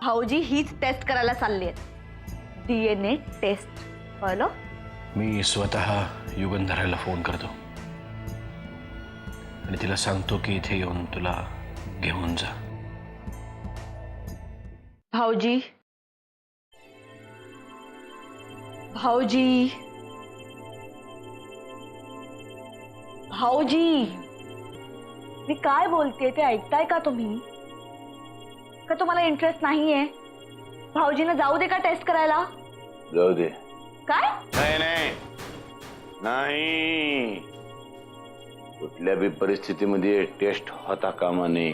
भाऊजी हीच टेस्ट करायला चालली आहेत, DNA टेस्ट. कळलं? मी स्वतः युगंधराला फोन करतो आणि तिला सांगतो की इथे येऊन तुला घेऊन जा. भाऊजी, भाऊजी, भाऊजी, मी काय बोलतेय ते ऐकताय का तुम्ही? का तुम्हाला इंटरेस्ट नाहीये? भाऊजींना जाऊ दे का टेस्ट करायला? जाऊ दे. काय? नाही नाही नाही, कुठल्या बी परिस्थितीमध्ये टेस्ट होता कामा नये.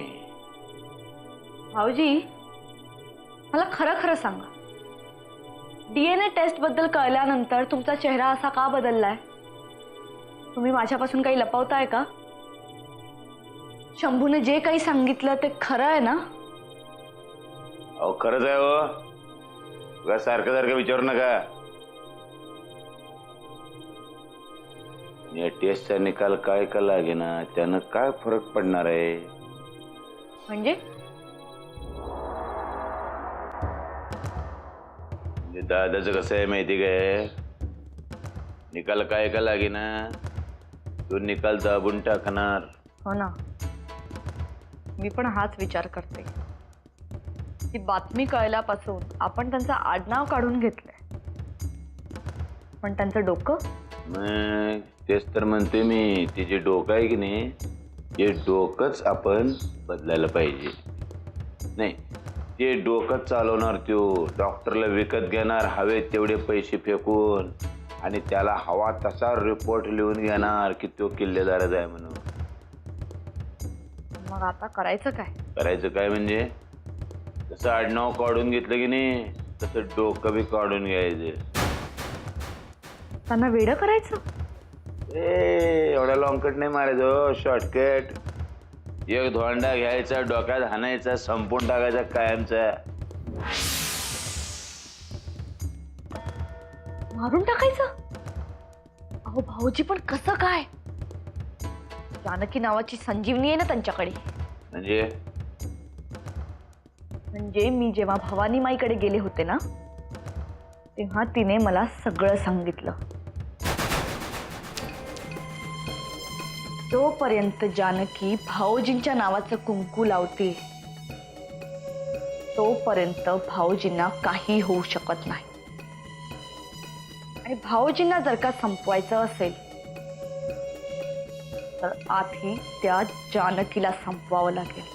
भाऊजी, मला खरं खरं सांगा, DNA टेस्ट बद्दल कळल्यानंतर तुमचा चेहरा असा का बदललाय? तुम्ही माझ्यापासून काही लपवताय का? शंभूने जे काही सांगितलं ते खरं आहे ना? अहो खरंच आहे हो, उगाच सारखं सारखं विचारू नका. या टेस्टचा निकाल काय का लागेना, त्यानं काय फरक पडणार आहे? म्हणजे दादाचं कसं आहे माहिती काय? निकाल काय का लागेना, तो निकाल दाबून टाकणार. हो ना, मी पण हाच विचार करते. ती बातमी कळल्यापासून आपण त्यांचं आडनाव काढून घेतलंय, पण त्यांचं डोकं? मग तेच तर म्हणते मी, ते जे डोकं आहे की नाही, ते डोकंच आपण बदलायला पाहिजे. नाही, ते डोकं चालवणार तो डॉक्टरला विकत घेणार हवे तेवढे पैसे फेकून, आणि त्याला हवा तसा रिपोर्ट लिहून घेणार की तो किल्लेदारच आहे म्हणून. मग आता करायचं काय? करायचं काय म्हणजे, जसं आडनाव काढून घेतलं की नाही, तसं डोकं बी काढून घ्यायचं. त्यांना वेडं करायचं? एवढा लॉंग कट नाही मारायचं, शॉर्टकट. एक धोंडा घ्यायचा, डोक्यात हाणायचा, संपून टाकायचा कायमचा. मारून टाकायचं? अहो भाऊजी, पण कसं काय? जानकी नावाची संजीवनी आहे ना त्यांच्याकडे. म्हणजे मी जेव्हा भवानी माईकडे गेले होते ना, तेव्हा तिने मला सगळं सांगितलं. जोपर्यंत जानकी भाऊजींच्या नावाचं कुंकू लावते, तोपर्यंत भाऊजींना काही होऊ शकत नाही. आणि भाऊजींना जर का संपवायचं असेल तर आधी त्या जानकीला संपवावं लागेल.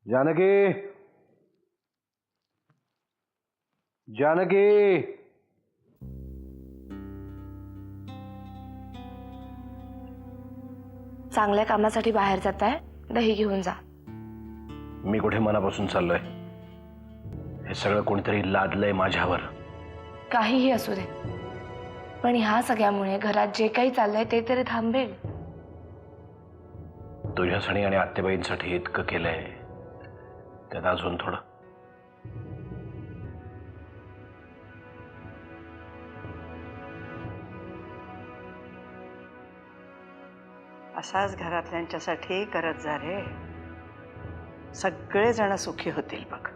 जानकी, जानकी, चांगल्या कामासाठी बाहेर जाताय, दही घेऊन जा. मी कुठे मनापासून चाललोय? हे सगळं कोणतरी लादलंय माझ्यावर. काहीही असू दे, पण ह्या सगळ्यामुळे घरात जे काही चाललंय ते तरी थांबेल. तुझ्यासाठी आणि आत्तेबाईंसाठी इतकं केलंय, त्यात अजून थोडं. असाच घरातल्यांच्यासाठी करत जा रे, सगळेजण सुखी होतील बघ.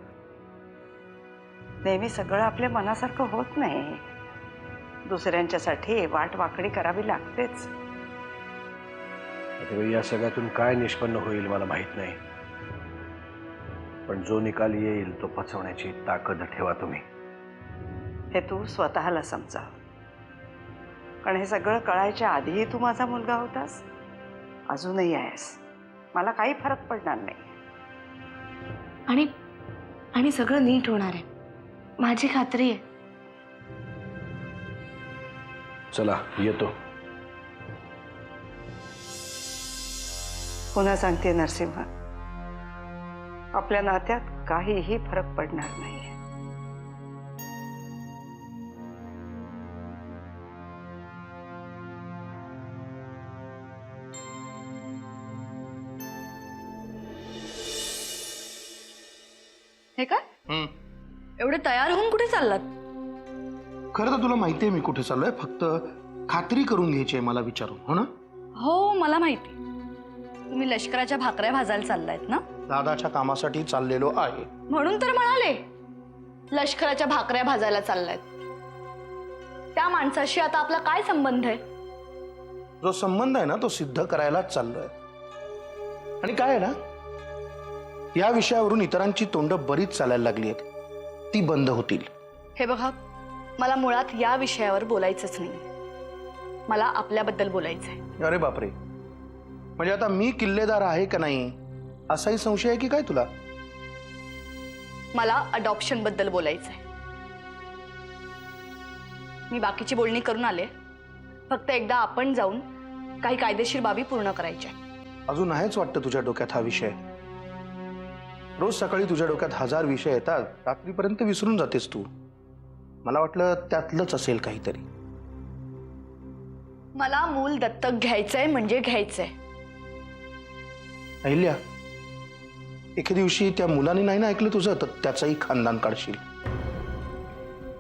नेहमी सगळं आपल्या मनासारखं होत नाही, दुसऱ्यांच्यासाठी वाट वाकडी करावी लागतेच. या सगळ्यातून काय निष्पन्न होईल मला माहित नाही, पण जो निकाल येईल तो पचवण्याची ताकद ठेवा तुम्ही. हे तू स्वतःला समजाव, कारण हे सगळं कळायच्या आधीही तू माझा मुलगा होतास, अजूनही आहेस. मला काही फरक पडणार नाही. आणि सगळं नीट होणार आहे, माझी खात्री आहे. चला येतो. पुन्हा सांगते नरसिंह, आपल्या नात्यात काहीही फरक पडणार नाही. हे काय एवढे तयार होऊन कुठे चाललात? खरं तर तुला माहिती आहे मी कुठे चाललोय, फक्त खात्री करून घ्यायची आहे मला विचारून, हो ना? हो मला माहिती, तुम्ही लष्कराच्या भाकऱ्या भाजायला चाललायत ना? दादाच्या कामासाठी चाललेलो आहे. म्हणून तर म्हणाले लष्कराच्या भाकऱ्या भाजायला चाललायत. त्या माणसाशी आता आपला काय संबंध आहे? जो संबंध आहे ना तो सिद्ध करायलाच चाललोय. आणि काय आहे ना, या विषयावरून इतरांची तोंड बरीच चालायला लागली आहेत, ती बंद होतील. हे बघा, मला मुळात या विषयावर बोलायचंच नाही. मला आपल्याबद्दल बोलायचंय. अरे बापरे, म्हणजे आता मी किल्लेदार आहे का नाही असाही संशय आहे की काय तुला? मला अडॉप्शन बद्दल बोलायचंय. मी बाकीची बोलणी करून आले, फक्त एकदा आपण जाऊन काही कायदेशीर बाबी पूर्ण करायच्या. अजून आहेच वाटतं तुझ्या डोक्यात हा विषय. रोज सकाळी तुझ्या डोक्यात 1000 विषय येतात, रात्रीपर्यंत विसरून जातेस तू. मला वाटलं त्यातलंच असेल काहीतरी. मला मूल दत्तक घ्यायचंय म्हणजे घ्यायचंय. अहिल्या, एके दिवशी त्या मुलाने नाही ना ऐकलं तुझं तर त्याचंही खानदान काढशील.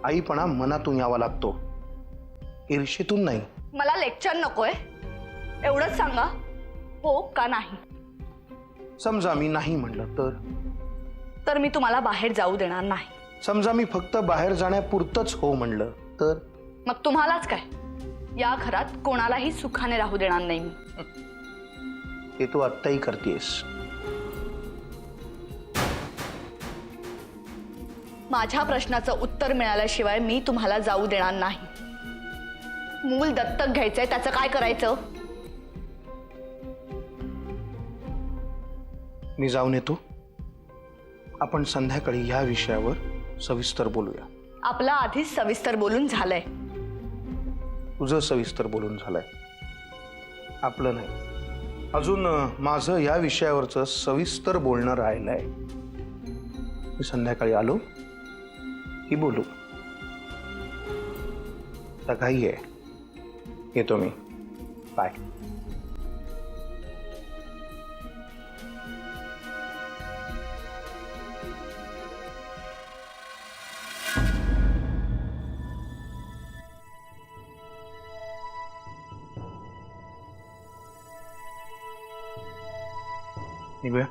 आईपणा मनातून यावा लागतो, ईर्षेतून नाही. मला लेक्चर नकोय, एवढंच सांगा हो का नाही. समजा मी नाही म्हणलं तर मी तुम्हाला बाहेर जाऊ देणार नाही. समजा मी फक्त बाहेर जाण्यापुरतंच हो म्हणलं तर? मग तुम्हालाच काय, या घरात कोणालाही सुखाने राहू देणार नाही मी. हे तू आत्ताही करतेस. माझ्या प्रश्नाचं उत्तर मिळाल्याशिवाय मी तुम्हाला जाऊ देणार नाही. मूल दत्तक घ्यायचंय, त्याचं काय करायचं? मी जाऊन येतो. आपण संध्याकाळी या विषयावर सविस्तर बोलूया. आपला आधीच सविस्तर बोलून झालंय. तुझं सविस्तर बोलून झालंय, आपलं नाही. अजून माझं या विषयावरचं सविस्तर बोलणं राहिलंय. मी संध्याकाळी आलो की बोलू. आता घाई आहे, येतो मी. बाय. निघूया.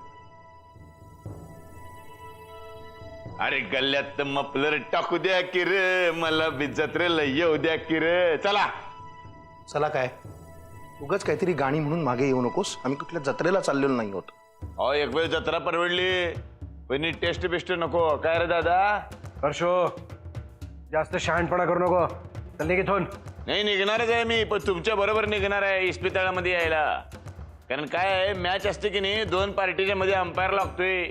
अरे गल्ल्यात मफलर टाकू द्या की रे, मला बी जत्रेला येऊ द्या की रे. चला. चला काय, उगाच काहीतरी गाणी म्हणून मागे येऊ नकोस. आम्ही कुठल्या जत्रेला चाललेलो नाही आहोत. अहो एक वेळ जत्रा परवडली, पण टेस्ट बिस्ट नको काय रे दादा? हर्षो, जास्त शहाणपणा करू नको. चल इथून. नाही निघणारच आहे मी, पण तुमच्या बरोबर निघणार आहे इस्पितळामध्ये यायला. कारण काय आहे, मॅच असते की नाही, 2 पार्टीच्या मध्ये अंपायर लागतोय.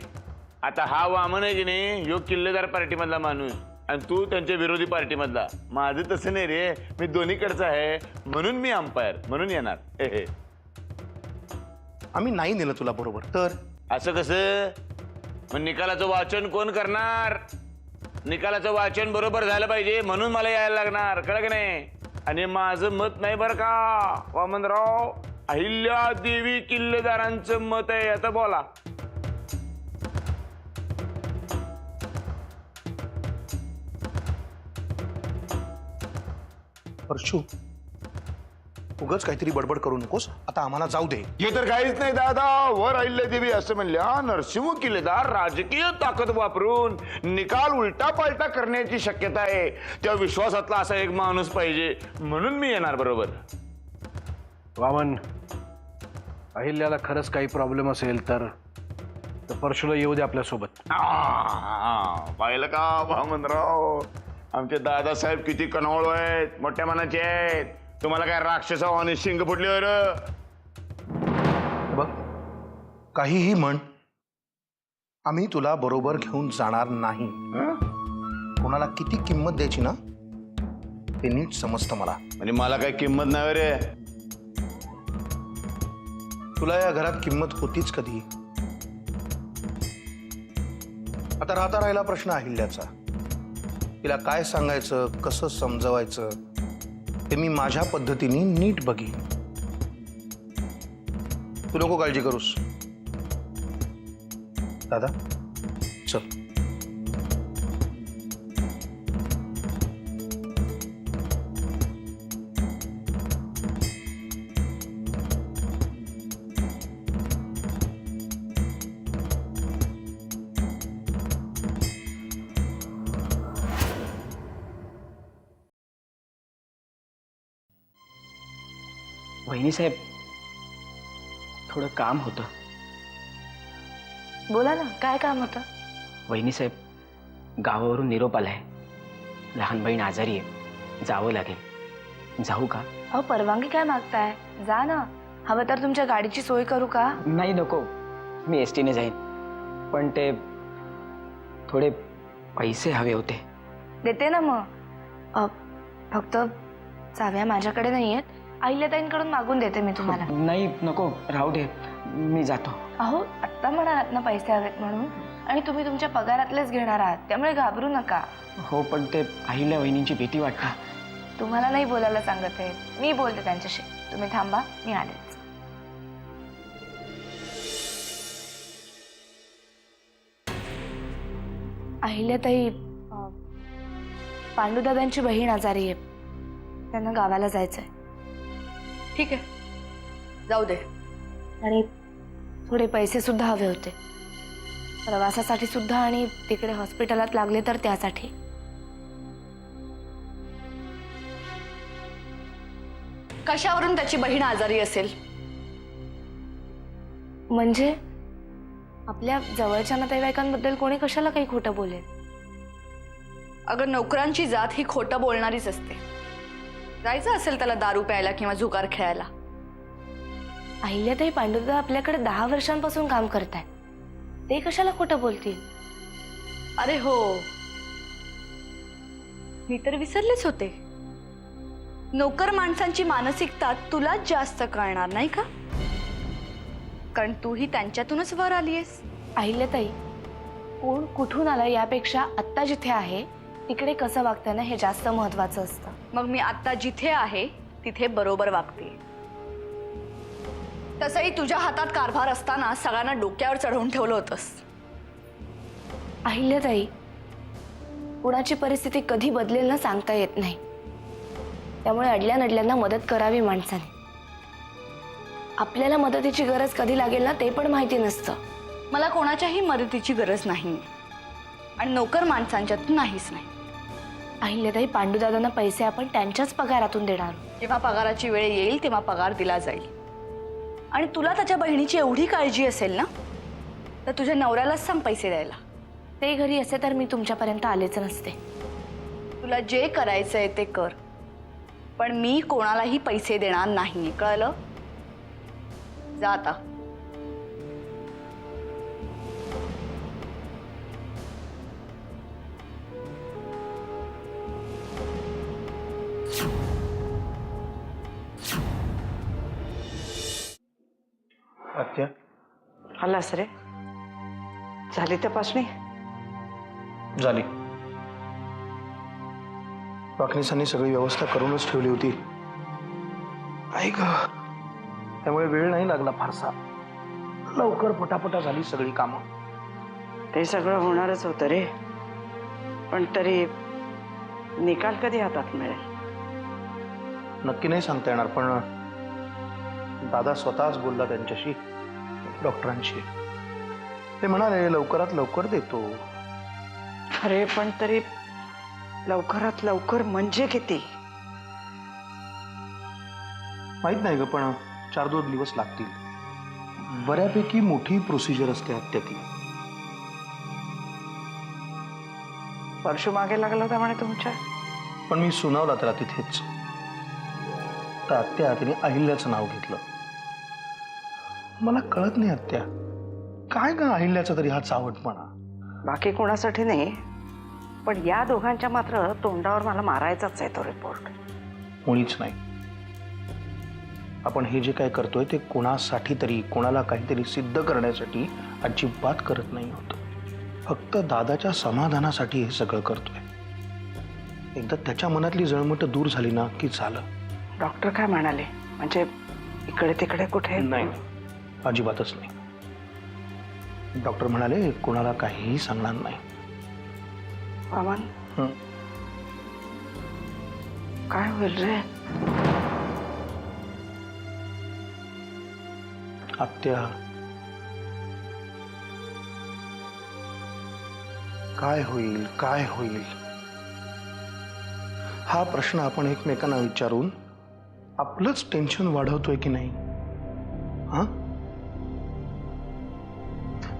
आता हा वामन आहे की नाही, ह्यो किल्लेदार पार्टी मधला माणूस आणि तू त्यांच्या विरोधी पार्टी मधला. माझं तसं नाही रे, मी दोन्हीकडचा आहे, म्हणून मी अंपायर म्हणून येणार. आम्ही नाही नेलं तुला बरोबर तर? असं कसं? मग निकालाचं वाचन कोण करणार? निकालाचं वाचन बरोबर झालं पाहिजे म्हणून मला यायला लागणार, कळलं की नाही? आणि माझं मत नाही बरं का वामनराव, अहिल्या देवी किल्लेदारांचं मत आहे. आता बोला. हर्षू, उगाच काहीतरी बडबड करू नकोस. आता आम्हाला जाऊ दे. हे तर काहीच नाही दादा. वर अहिल्या देवी असं म्हणल्या, नरसिंह किल्लेदार राजकीय ताकद वापरून निकाल उलटा पालटा करण्याची शक्यता आहे. त्या विश्वासातला असा एक माणूस पाहिजे, म्हणून मी येणार बरोबर. वामन, अहिल्याला खरंच काही प्रॉब्लेम असेल तर परशुला येऊ दे आपल्यासोबत. पाहिलं का वामनराव, आमचे दादासाहेब किती कणवळ आहेत, मोठ्या मनाचे आहेत. तुम्हाला काय राक्षसावाने शिंग फुटली वर? बघ, काहीही म्हण, आम्ही तुला बरोबर घेऊन जाणार नाही. कोणाला किती किंमत द्यायची ना ते नीट समजतं मला. म्हणजे मला काही किंमत नाही रे? तुला या घरात किंमत होतीच कधी? आता राहिला प्रश्न अहिल्याचा. तिला काय सांगायचं, कसं समजवायचं ते मी माझ्या पद्धतीने नीट बघीन. तू नको काळजी करूस. दादा चल. वहिनी साहेब, थोडं काम होतं. बोला ना, काय काम होतं? वहिनी साहेब, गावावरून निरोप आलाय. लहान बहीण आजारी आहे, जावं लागेल. जाऊ का? अहो, परवानगी काय मागताय? जा ना. हवं तर तुमच्या गाडीची सोय करू का? नाही, नको. मी एस टीने जाईन. पण ते थोडे पैसे हवे होते. देते ना मग. फक्त चाव्या माझ्याकडे नाही आहेत. अहिल्याताईंकडून मागून देते मी तुम्हाला. नाही, नको, राहू दे. मी जातो. अहो, आत्ता म्हणालात ना पैसे हवेत म्हणून, आणि तुम्ही तुमच्या पगारातलेच घेणार आहात, त्यामुळे घाबरू नका. हो, पण ते अहिल्या वहिनींची भीती वाटते. तुम्हाला नाही बोलायला सांगत आहे, मी बोलते त्यांच्याशी. तुम्ही थांबा, मी आलेच. अहिल्याताई, पांडुदादांची बहीण आजारी आहे. त्यांना गावाला जायचंय. ठीक आहे, जाऊ दे. आणि थोडे पैसे सुद्धा हवे होते, प्रवासासाठी सुद्धा, आणि तिकडे हॉस्पिटलात लागले तर त्यासाठी. कशावरून त्याची बहीण आजारी असेल? म्हणजे आपल्या जवळच्या नातेवाईकांबद्दल कोणी कशाला काही खोटं बोलेल? अगं, नोकरांची जात ही खोटं बोलणारीच असते. जायचं असेल त्याला दारू प्यायला किंवा जुगार खेळायला. अहिल्याताई, पांडुदादा आपल्याकडे 10 वर्षांपासून काम करतायत. ते कशाला खोटं बोलतील? अरे हो, मी तर विसरलेच होते. नोकर माणसांची मानसिकता तुलाच जास्त कळणार नाही का? कारण तूही त्यांच्यातूनच वर आलीयस. अहिल्याताई, कोण कुठून आला यापेक्षा आत्ता जिथे आहे तिकडे कसं वागतं ना, हे जास्त महत्वाचं असतं. मग मी आता जिथे आहे तिथे बरोबर वागते. तसंही तुझ्या हातात कारभार असताना सगळ्यांना डोक्यावर चढवून ठेवलं होतंस. अहिल्याताई, कुणाची परिस्थिती कधी बदलेल ना सांगता येत नाही. त्यामुळे अडल्या नडल्यांना मदत करावी माणसाने. आपल्याला मदतीची गरज कधी लागेल ना ते पण माहिती नसतं. मला कोणाच्याही मदतीची गरज नाही, आणि नोकर माणसांच्यात नाहीच नाही. अहिल्याताई, पांडुदादांना पैसे आपण त्यांच्याच पगारातून देणार. जेव्हा पगाराची वेळ येईल तेव्हा पगार दिला जाईल. आणि तुला त्याच्या बहिणीची एवढी काळजी असेल ना, तर तुझ्या नवऱ्यालाच सांग पैसे द्यायला. ते घरी असे तर मी तुमच्यापर्यंत आलेच नसते. तुला जे करायचंय ते कर, पण मी कोणालाही पैसे देणार नाही, कळलं? जा आता. आत्या, आलास रे? झाली तपासणी? झाली. वाकणीसांनी सगळी व्यवस्था करूनच ठेवली होती. ऐक, त्यामुळे वेळ नाही लागला फारसा. लवकर पटापटा झाली सगळी कामं. ते सगळं होणारच होतं रे, पण तरी निकाल कधी हातात मिळेल? नक्की नाही सांगता येणार, पण दादा स्वतःच बोलला त्यांच्याशी, डॉक्टरांशी. ते म्हणाले लवकरात लवकर देतो. अरे पण तरी लवकरात लवकर म्हणजे किती? माहित नाही ग, पण 4-2 दिवस लागतील. बऱ्यापैकी मोठी प्रोसिजर असते आत्या ती. परशु मागे लागला होता म्हणे तुमच्या? पण मी सुनावला त्याला तिथेच. तर आत्या तिने अहिल्याचं नाव घेतलं. मला कळत नाही आत्या, काय का अहिल्याचा तरी हा चावटपणा. बाकी कोणासाठी नाही, पण या दोघांच्या मात्र तोंडावर मला मारायचाच आहे तो रिपोर्ट. मुळीच नाही. आपण हे जे काय करतोय ते कोणासाठी तरी, कोणाला काहीतरी सिद्ध करण्यासाठी अजिबात करत नाही होत. फक्त दादाच्या समाधानासाठी हे सगळं करतोय. एकदा त्याच्या मनातली जळमट दूर झाली ना की झालं. डॉक्टर काय म्हणाले? म्हणजे इकडे तिकडे कुठे? नाही, अजिबातच नाही. डॉक्टर म्हणाले कोणाला काहीही सांगणार नाही. वामन, काय होईल रे? आत्या, काय होईल, काय होईल हा प्रश्न आपण एकमेकांना विचारून आपलंच टेन्शन वाढवतोय की नाही? हा,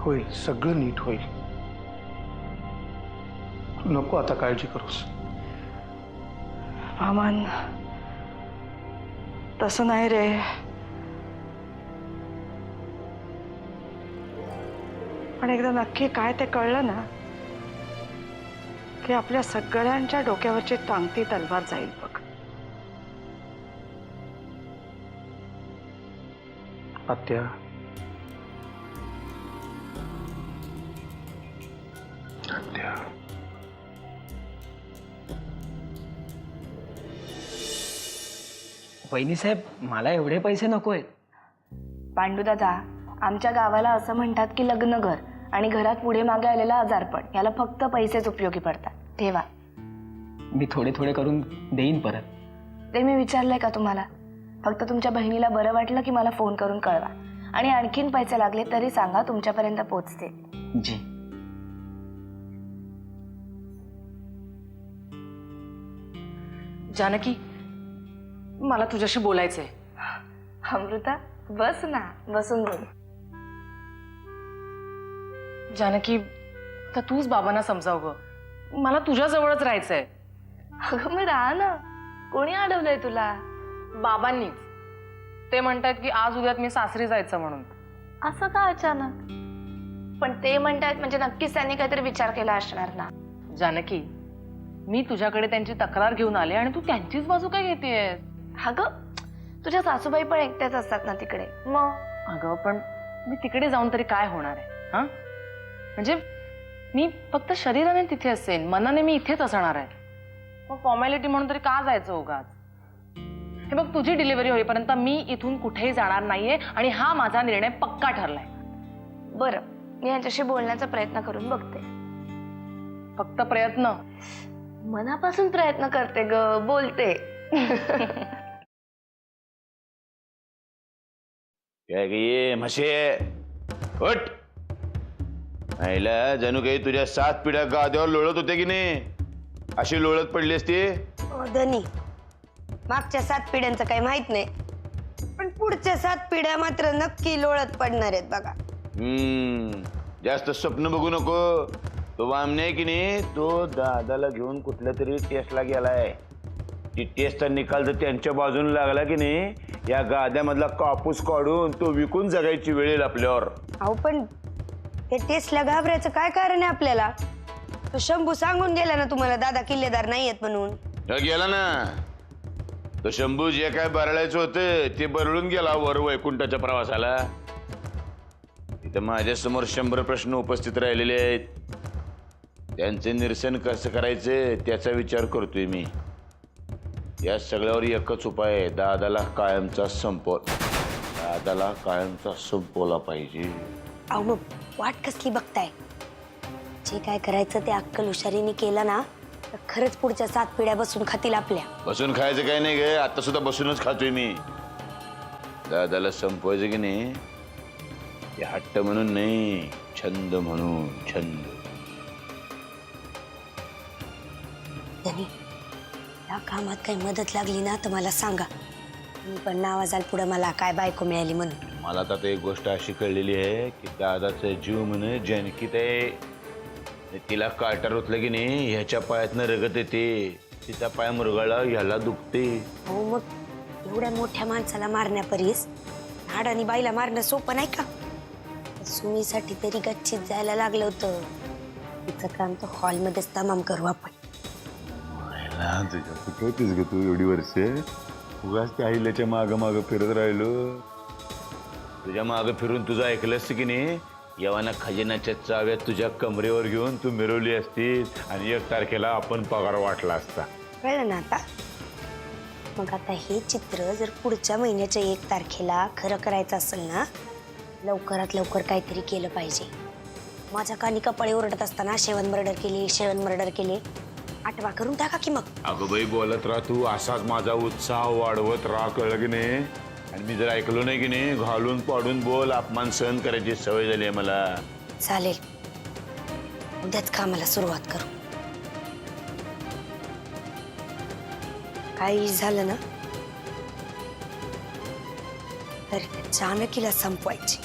होईल, सगळं नीट होईल. तू नको आता काळजी करूस. मामन, तसं नाही रे. पण एकदा नक्की काय ते कळलं ना की आपल्या सगळ्यांच्या डोक्यावरची टांगती तलवार जाईल बघ. आत्या, आत्या, वहिनी साहेब, मला एवढे पैसे नको आहेत. पांडुदादा, आमच्या गावाला असं म्हणतात की लग्न घर आणि घरात पुढे मागे आलेला आजारपण याला फक्त पैसेच उपयोगी पडतात. ठेवा. मी थोडे थोडे करून देईन परत. ते मी विचारलंय का तुम्हाला? फक्त तुमच्या बहिणीला बरं वाटलं की मला फोन करून कळवा. आणि आणखीन पैसे लागले तरी सांगा, तुमच्यापर्यंत पोहोचते. जी. जानकी, मला तुझ्याशी बोलायचंय. अमृता, बस ना, बसून बोल. जानकी, तर तूच बाबांना समजाव ग. मला तुझ्या जवळच राहायचंय. अगं मग राहा ना. कोणी अडवलंय तुला? बाबांनीच. ते म्हणतात की आज उद्यात मी सासरी जायचं म्हणून. असं का अचानक? पण ते म्हणतायत म्हणजे नक्कीच त्यांनी काहीतरी विचार केला असणार ना. जानकी, मी तुझ्याकडे त्यांची तक्रार घेऊन आले आणि तू त्यांचीच बाजू काय घेतेयस? अगं, तुझ्या सासूबाई पण एकट्याच असतात ना तिकडे. मग अगं, पण मी तिकडे जाऊन तरी काय होणार आहे? हा, म्हणजे मी फक्त शरीराने तिथे असेन, मनाने मी इथेच असणार आहे. मग फॉर्मॅलिटी म्हणून तरी का जायचं उगाच? हे बघ, तुझी डिलिव्हरी होईपर्यंत मी इथून कुठेही जाणार नाहीये आणि हा माझा निर्णय पक्का ठरलाय. बरं, मी यांच्याशी बोलण्याचा प्रयत्न करून बघते. फक्त प्रयत्न? मनापासून प्रयत्न करते ग, बोलते. ये म्हशे, उठ. आईला जणू काही तुझ्या 7 पिढ्या गाद्यावर लोळत होते की नाही, अशी लोळत पडली असती. धनी, मागच्या 7 पिढ्यांचं काही माहित नाही, पण पुढच्या 7 पिढ्या मात्र नक्की लोळत पडणार आहेत बघा. जास्त स्वप्न बघू नको. तो वामने आहे की नाही, तो दादाला घेऊन कुठल्या तरी टेस्टला गेलाय. ती टेस्टचा निकाल जर त्यांच्या बाजूने लागला की नाही, या गाद्यामधला कापूस काढून तो विकून जगायची वेळ येईल आपल्यावर. अहो, पण ते टेस्टला घाबरायचं काय कारण आहे आपल्याला? तो शंभू सांगून गेला ना तुम्हाला, दादा किल्लेदार नाहीयेत म्हणून. गेला ना तो शंभू. जे काय बरळायचं होतं ते बरळून गेला वर वैकुंठाच्या प्रवासाला. तिथं माझ्या समोर 100 प्रश्न उपस्थित राहिलेले आहेत. त्यांचे निरसन कसं करायचं त्याचा विचार करतोय मी. या सगळ्यावर एकच उपाय आहे, दादाला कायमचा संपवला पाहिजे. अहो, मग वाट कसली बघताय? जे काय करायचं ते अक्कल हुशारीने केलं ना तर खरंच पुढच्या 7 पिढ्या बसून खातील आपल्या. बसून खायचं काय नाही गे, आता सुद्धा बसूनच खातोय मी. दादाला संपवायचं की नाही, हे हट्ट म्हणून नाही, छंद म्हणून. छंद. धनी, या कामात काही मदत लागली ना तर मला सांगा. मी पण नावाजाल पुढे मला काय बायको मिळाली म्हणून. मला आता एक गोष्ट अशी कळलेली आहे की दादाचा जीव म्हणे जनकीत आहे. तिला काटा रुतलं की नाही, ह्याच्या पायातनं रगत येते, तिचा पाय मुरगाळला ह्याला दुखते. हो, मग एवढ्या मोठ्या माणसाला मारण्यापरीस हाडानी बाईला मारणं सोपं नाही का? सुमीसाठी तरी गच्चीत जायला लागलं होतं. तिचं काम तर हॉलमध्येच तमाम करू आपण. तुझ्या कुठं होतीस ग तू एवढी वर्षे? उगाच त्या अहिल्याच्या मागं फिरत राहिलो. तुझ्या मागं फिरून तुझं ऐकलंस की नाही, यवाना खजिन्याच्या चाव्यात तुझ्या कमरेवर घेऊन तू मिरवली असतीस आणि 1 तारखेला आपण पगार वाटला असता. कळलं ना आता? मग आता हे चित्र जर पुढच्या महिन्याच्या 1 तारखेला खरं करायचं असेल ना, लवकरात लवकर काहीतरी केलं पाहिजे. माझ्या कानी कपाळे ओरडत असताना शेवण मर्डर केले, आठवा करून टाका की मग. अगं बाई, बोलत राहा तू. असाच माझा उत्साह वाढवत राहा, कळलं की नाही? आणि मी जर ऐकलो नाही की नाही, घालून पाडून बोल. अपमान सहन करायची सवय झाली आहे मला. चालेल, उद्याच कामाला सुरुवात करू. काही झालं ना तर त्या जानकीला संपवायची.